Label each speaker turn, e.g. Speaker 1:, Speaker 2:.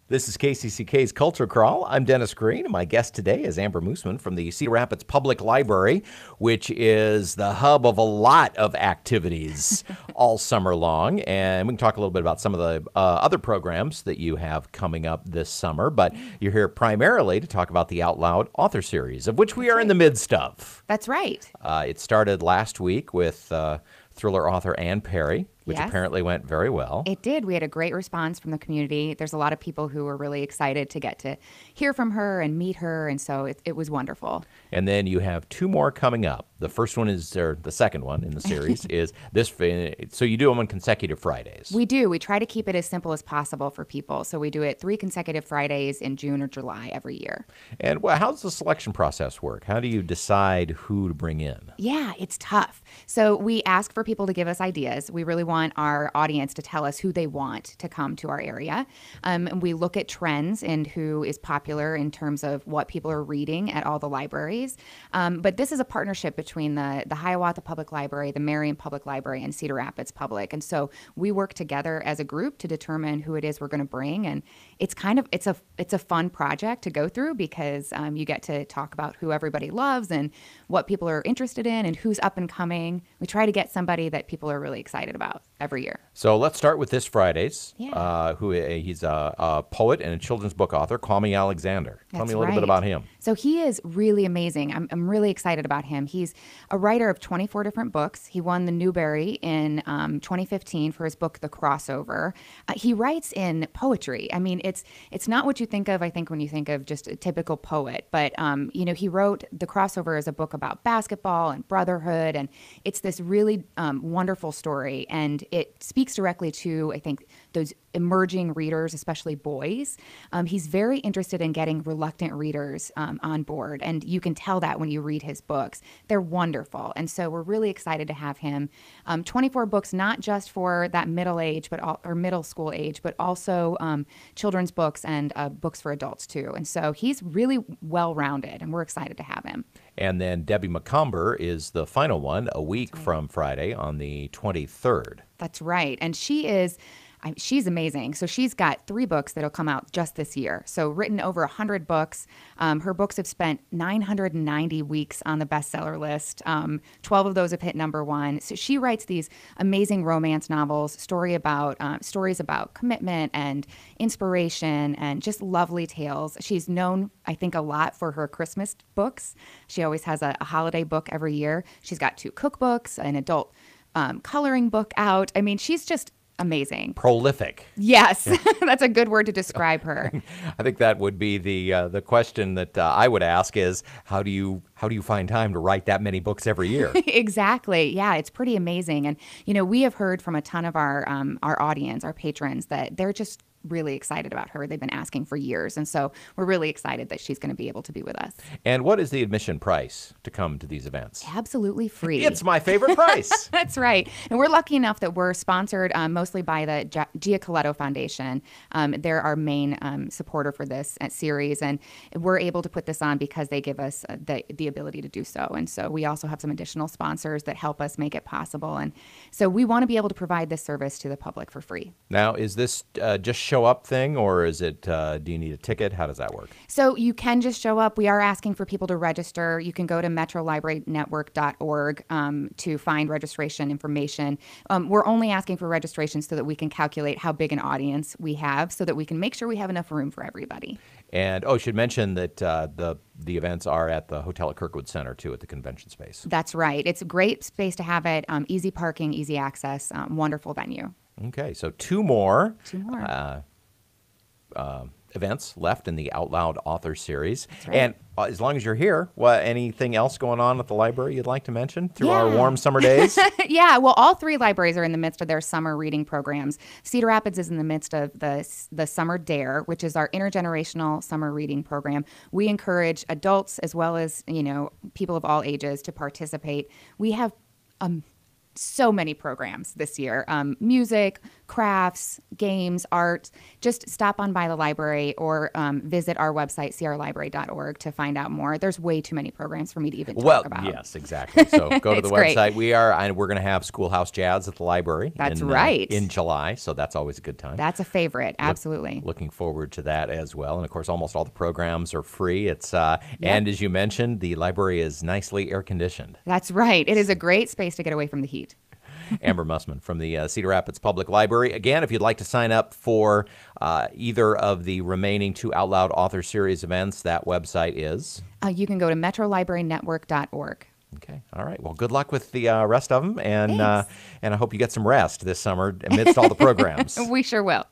Speaker 1: This is KCCK's Culture Crawl. I'm Dennis Green, and my guest today is Amber Mooseman from the Cedar Rapids Public Library, which is the hub of a lot of activities all summer long. And we can talk a little bit about some of the other programs that you have coming up this summer. But you're here primarily to talk about the Out Loud Author Series, of which we are in the midst of.
Speaker 2: That's right.
Speaker 1: It started last week with thriller author Ann Perry, which apparently went very well.
Speaker 2: It did. We had a great response from the community. There's a lot of people who were really excited to get to hear from her and meet her, and so it was wonderful.
Speaker 1: And then you have two more coming up. The first one is, or the second one in the series is this. So you do them on consecutive Fridays.
Speaker 2: We do. We try to keep it as simple as possible for people. So we do it 3 consecutive Fridays in June or July every year.
Speaker 1: And how does the selection process work? How do you decide who to bring in?
Speaker 2: Yeah, it's tough. So we ask for people to give us ideas. We really want our audience to tell us who they want to come to our area. And we look at trends and who is popular in terms of what people are reading at all the libraries. But this is a partnership between the Hiawatha Public Library, the Marion Public Library, and Cedar Rapids Public. And so we work together as a group to determine who it is we're going to bring. And it's a fun project to go through because you get to talk about who everybody loves and what people are interested in and who's up and coming. We try to get somebody that people are really excited about every year.
Speaker 1: So let's start with this Friday's.
Speaker 2: Yeah.
Speaker 1: He's a poet and a children's book author, Kwame Alexander. Tell me a little bit about him.
Speaker 2: So he is really amazing. I'm really excited about him. He's a writer of 24 different books. He won the Newbury in 2015 for his book, The Crossover. He writes in poetry. I mean, it's not what you think of, I think, when you think of just a typical poet. But, he wrote The Crossover as a book about basketball and brotherhood. And it's this really wonderful story. And it speaks directly to, I think, those emerging readers, especially boys. He's very interested in getting reluctant readers on board. And you can tell that when you read his books. They're wonderful. And so we're really excited to have him. 24 books, not just for that middle age, or middle school age, but also children's books and books for adults too. And so he's really well-rounded, and we're excited to have him.
Speaker 1: And then Debbie Macomber is the final one, a week from Friday on the 23rd.
Speaker 2: That's right. And she's amazing. So she's got 3 books that'll come out just this year. So written over 100 books. Her books have spent 990 weeks on the bestseller list. 12 of those have hit #1. So she writes these amazing romance novels, stories about commitment and inspiration and just lovely tales. She's known, I think, a lot for her Christmas books. She always has a holiday book every year. She's got 2 cookbooks, an adult coloring book out. I mean, she's just amazing.
Speaker 1: Prolific.
Speaker 2: Yes, that's a good word to describe her.
Speaker 1: I think that would be the question that I would ask is how do you find time to write that many books every year?
Speaker 2: Exactly. Yeah, it's pretty amazing. And we have heard from a ton of our audience, our patrons, that they're just really excited about her. They've been asking for years. And so we're really excited that she's going to be able to be with us.
Speaker 1: And what is the admission price to come to these events?
Speaker 2: Absolutely free.
Speaker 1: It's my favorite price.
Speaker 2: That's right. And we're lucky enough that we're sponsored mostly by the Giacoletto Foundation. They're our main supporter for this series. And we're able to put this on because they give us the ability to do so. And so we also have some additional sponsors that help us make it possible. And so we want to be able to provide this service to the public for free.
Speaker 1: Now, is this just show up thing, or is it, do you need a ticket? How does that work?
Speaker 2: So you can just show up. We are asking for people to register. You can go to metrolibrarynetwork.org to find registration information. We're only asking for registration so that we can calculate how big an audience we have so that we can make sure we have enough room for everybody.
Speaker 1: And, I should mention that the events are at the Hotel at Kirkwood Center, too, at the convention space.
Speaker 2: That's right. It's a great space to have it. Easy parking, easy access, wonderful venue.
Speaker 1: Okay, so two more.
Speaker 2: Two more.
Speaker 1: Events left in the Out Loud Author Series.
Speaker 2: That's right.
Speaker 1: And as long as you're here, anything else going on at the library you'd like to mention through our warm summer days?
Speaker 2: Yeah, well, all 3 libraries are in the midst of their summer reading programs. Cedar Rapids is in the midst of the Summer Dare, which is our intergenerational summer reading program. We encourage adults as well as, people of all ages to participate. We have so many programs this year, music, crafts, games, art, just stop on by the library or visit our website, crlibrary.org, to find out more. There's way too many programs for me to even talk about.
Speaker 1: Yes, exactly. So go to the
Speaker 2: It's
Speaker 1: website. We're going to have Schoolhouse Jazz at the library.
Speaker 2: That's right.
Speaker 1: In July, so that's always a good time.
Speaker 2: That's a favorite, absolutely.
Speaker 1: Looking forward to that as well. And of course, almost all the programs are free. And as you mentioned, the library is nicely air conditioned.
Speaker 2: That's right. It is a great space to get away from the heat.
Speaker 1: Amber Mussman from the Cedar Rapids Public Library. Again, if you'd like to sign up for either of the remaining 2 Out Loud Author Series events, that website is?
Speaker 2: You can go to metrolibrarynetwork.org.
Speaker 1: Okay. All right. Well, good luck with the rest of them. And
Speaker 2: Thanks.
Speaker 1: I hope you get some rest this summer amidst all the programs.
Speaker 2: We sure will.